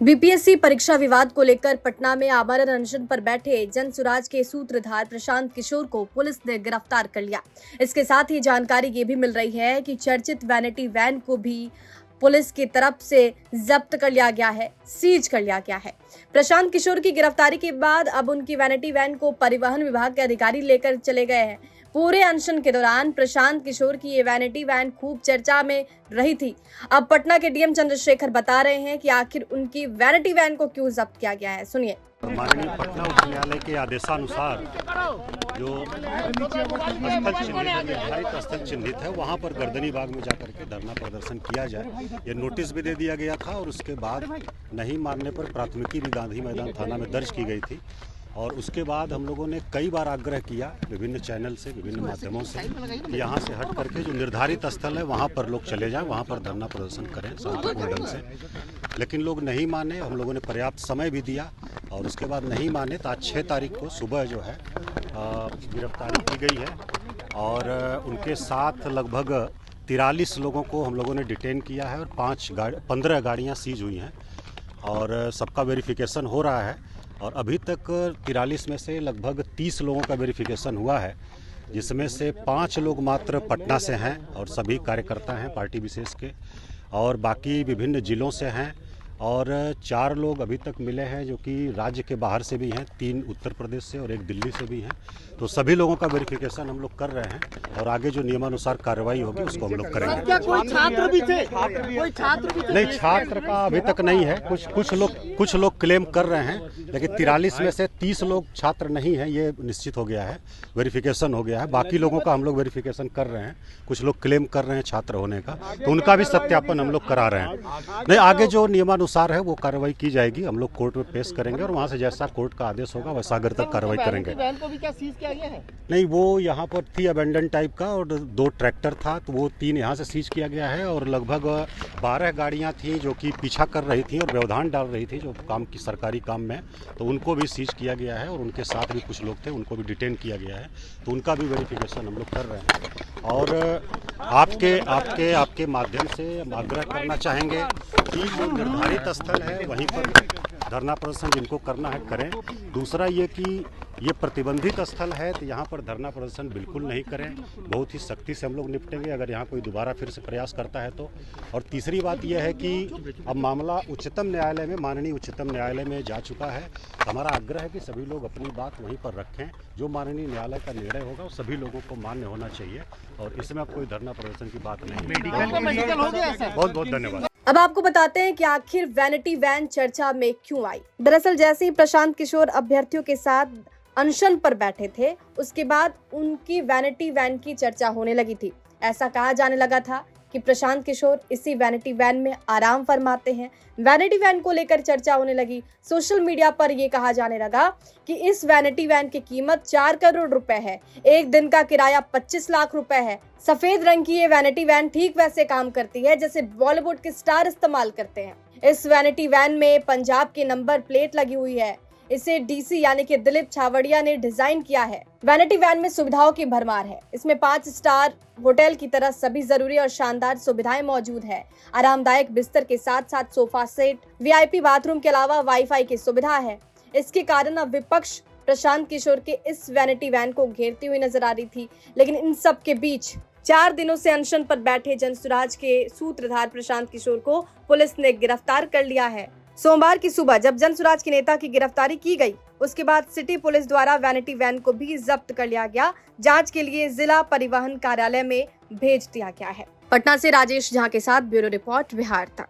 BPSC परीक्षा विवाद को लेकर पटना में आमरण अनशन पर बैठे जनसुराज के सूत्रधार प्रशांत किशोर को पुलिस ने गिरफ्तार कर लिया। इसके साथ ही जानकारी ये भी मिल रही है कि चर्चित वैनिटी वैन को भी पुलिस की तरफ से जब्त कर लिया गया है, सीज कर लिया गया है। प्रशांत किशोर की गिरफ्तारी के बाद अब उनकी वैनिटी वैन को परिवहन विभाग के अधिकारी लेकर चले गए हैं। पूरे अनशन के दौरान प्रशांत किशोर की ये वैनिटी वैन खूब चर्चा में रही थी। अब पटना के डीएम चंद्रशेखर बता रहे हैं कि आखिर उनकी वैनिटी वैन को क्यों जब्त किया गया है, सुनिए। माननीय पटना उच्च न्यायालय के आदेशानुसार जो निर्धारित स्थल चिन्हित है वहां पर गर्दनी बाग में जाकर के धरना प्रदर्शन किया जाए, ये नोटिस भी दे दिया गया था और उसके बाद नहीं मानने पर प्राथमिकी भी गांधी मैदान थाना में दर्ज की गई थी। और उसके बाद हम लोगों ने कई बार आग्रह किया विभिन्न चैनल से, विभिन्न माध्यमों से कि यहाँ से हट करके जो निर्धारित स्थल है वहाँ पर लोग चले जाएं, वहाँ पर धरना प्रदर्शन करें शांतिपूर्ण ढंग से, लेकिन लोग नहीं माने। हम लोगों ने पर्याप्त समय भी दिया और उसके बाद नहीं माने तो आज 6 तारीख को सुबह जो है गिरफ्तारी की गई है और उनके साथ लगभग 43 लोगों को हम लोगों ने डिटेन किया है और 15 गाड़ियाँ सीज हुई हैं और सबका वेरिफिकेशन हो रहा है। और अभी तक 43 में से लगभग 30 लोगों का वेरिफिकेशन हुआ है, जिसमें से 5 लोग मात्र पटना से हैं और सभी कार्यकर्ता हैं पार्टी विशेष के, और बाकी विभिन्न जिलों से हैं और 4 लोग अभी तक मिले हैं जो कि राज्य के बाहर से भी हैं, 3 उत्तर प्रदेश से और 1 दिल्ली से भी हैं। तो सभी लोगों का वेरिफिकेशन हम लोग कर रहे हैं और आगे जो नियमानुसार कार्रवाई होगी उसको हम लोग करेंगे। क्या कोई छात्र भी थे? कोई छात्र भी थे? नहीं, छात्र का अभी तक नहीं है। कुछ लोग क्लेम कर रहे हैं, लेकिन 43 में से 30 लोग छात्र नहीं हैं, ये निश्चित हो गया है, वेरिफिकेशन हो गया है। बाकी लोगों का हम लोग वेरिफिकेशन कर रहे हैं। कुछ लोग क्लेम कर रहे हैं छात्र होने का, तो उनका भी सत्यापन हम लोग करा रहे हैं। नहीं, आगे जो नियमानुसार है वो कार्रवाई की जाएगी, हम लोग कोर्ट में पेश करेंगे और वहाँ से जैसा कोर्ट का आदेश होगा वैसा आगे तक कार्रवाई करेंगे। नहीं, वो यहाँ पर थी अबेंडन टाइप का और 2 ट्रैक्टर था, तो वो 3 यहाँ से सीज किया गया है और लगभग 12 गाड़ियाँ थी जो कि पीछा कर रही थी और व्यवधान डाल रही थी जो काम की सरकारी काम में, तो उनको भी सीज किया गया है और उनके साथ भी कुछ लोग थे, उनको भी डिटेन किया गया है, तो उनका भी वेरिफिकेशन हम लोग कर रहे हैं। और आपके माध्यम से हम आग्रह करना चाहेंगे कि जो निर्धारित स्थल है वहीं पर धरना प्रदर्शन जिनको करना है करें। दूसरा ये कि ये प्रतिबंधित स्थल है तो यहाँ पर धरना प्रदर्शन बिल्कुल नहीं करें, बहुत ही सख्ती से हम लोग निपटेंगे अगर यहाँ कोई दोबारा फिर से प्रयास करता है तो। और तीसरी बात यह है कि अब मामला उच्चतम न्यायालय में, माननीय उच्चतम न्यायालय में जा चुका है। हमारा आग्रह है कि सभी लोग अपनी बात वहीं पर रखें, जो माननीय न्यायालय का निर्णय होगा वो सभी लोगों को मान्य होना चाहिए और इसमें अब कोई धरना प्रदर्शन की बात नहीं है। बहुत बहुत धन्यवाद। अब आपको बताते हैं कि आखिर वैनिटी वैन चर्चा में क्यों आई। दरअसल जैसे ही प्रशांत किशोर अभ्यर्थियों के साथ अनशन पर बैठे थे, उसके बाद उनकी वैनिटी वैन की चर्चा होने लगी थी। ऐसा कहा जाने लगा था कि प्रशांत किशोर इसी वैनिटी वैन में आराम फरमाते हैं। वैनिटी वैन को लेकर चर्चा होने लगी। सोशल मीडिया पर यह कहा जाने लगा कि इस वैनिटी वैन की कीमत 4 करोड़ रुपए है, एक दिन का किराया 25 लाख रुपए है। सफेद रंग की ये वैनिटी वैन ठीक वैसे काम करती है जैसे बॉलीवुड के स्टार इस्तेमाल करते हैं। इस वैनिटी वैन में पंजाब की नंबर प्लेट लगी हुई है। इसे डीसी यानी कि दिलीप छावड़िया ने डिजाइन किया है। वैनिटी वैन में सुविधाओं की भरमार है। इसमें 5 स्टार होटल की तरह सभी जरूरी और शानदार सुविधाएं मौजूद है। आरामदायक बिस्तर के साथ साथ सोफा सेट, वीआईपी बाथरूम के अलावा वाईफाई की सुविधा है। इसके कारण अब विपक्ष प्रशांत किशोर के इस वैनिटी वैन को घेरती हुई नजर आ रही थी, लेकिन इन सब के बीच 4 दिनों से अनशन पर बैठे जनसुराज के सूत्रधार प्रशांत किशोर को पुलिस ने गिरफ्तार कर लिया है। सोमवार की सुबह जब जनसुराज के नेता की गिरफ्तारी की गई, उसके बाद सिटी पुलिस द्वारा वैनिटी वैन को भी जब्त कर लिया गया। जांच के लिए जिला परिवहन कार्यालय में भेज दिया गया है। पटना से राजेश झा के साथ ब्यूरो रिपोर्ट, बिहार तक।